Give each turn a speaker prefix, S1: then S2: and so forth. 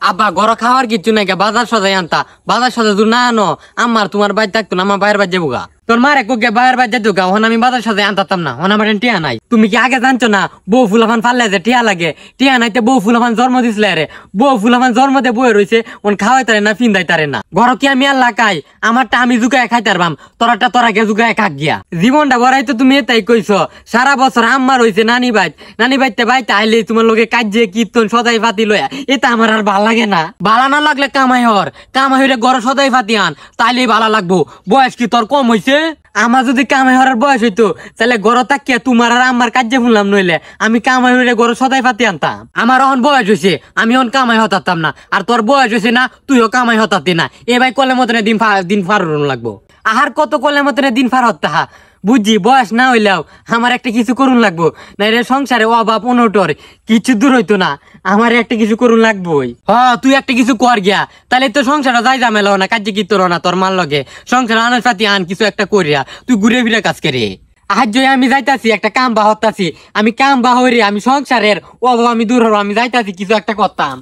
S1: আব্বা ঘর খাওয়ার কিছু নাই, বাজার সদাই আনতা, বাজার সদা তুই না আনো আমার তোমার বাইর থাকতো না, আমার বাইরের বাদ যাবো গা। তোর মারে কোকে বাইরের বাদ যেত গা, হন আমি বাজার সদাই আনতাম না, হন আমার টিয়া নাই। তুমি কি আগে জানছো না বউ ফুলাফান ফাললে যে টিয়া লাগে? টিয়া নাইতে বউ ফুলাফান জন্ম দিছিলে রে, বউ ফুলাফান জন্মতে বয়ে রয়েছে, ওন খাওয়াই তারে না ফিন্দাই তারে না। ঘর কি আমি আল্লাহ খাই? আমারটা আমি জুগায় খাইতে পারবাম, তোরাটা তোরাকে জুগায় খাক গিয়া। জীবনটা বড়াই তো তুমি এটাই কইছো। সারা বছর আম্মার হইছে নানি বাইতে বাইতে আইলে তোমার লোকে কাজে কীর্তন সদাই ফাতি লয়া, এটা আমার আর ভাল লাগে না। ভালো না লাগলে কামাই হইলে ঘর সদাই ফাতি আন, তাইলেই ভালো লাগবো। বয়স কি তোর কম হইছে? আমার যদি কামাই হওয়ার বয়স হইতো তাহলে ঘর তাকিয়া তোমার আর আমার কাজে শুনলাম, নইলে আমি কামাই হইলে ঘর সদাই ফাতি আনতাম। আমার অন বয়স হয়েছে, আমি অন কামাই হতাম না, আর তোর বয়স হয়েছে না, তুইও কামাই হতাতি না। এ ভাই কলের মতনে দিন ফারুন লাগবো। আহার কত কলের মতনে দিন ফার হতা বুঝছি, বয়স না হইলেও আমার একটা কিছু করুন লাগবো, না রে সংসারে অভাব অনটর কিছু দূর হইতো না, আমার একটা কিছু করুন লাগবোই। তুই একটা কিছু কর গিয়া, তাহলে তো সংসারটা যাই ঝামেলা না, কাজে কি তোর না তোর মাল লগে সংসার আনার সাথে আন কিছু একটা করিয়া তুই ঘুরে ফিরে কাজ করে। আজ আমি যাইতাছি একটা কাম বা হতাছি, আমি কাম বা হইরে আমি সংসারের অভাব আমি দূর হবো, আমি যাইতাছি কিছু একটা করতাম।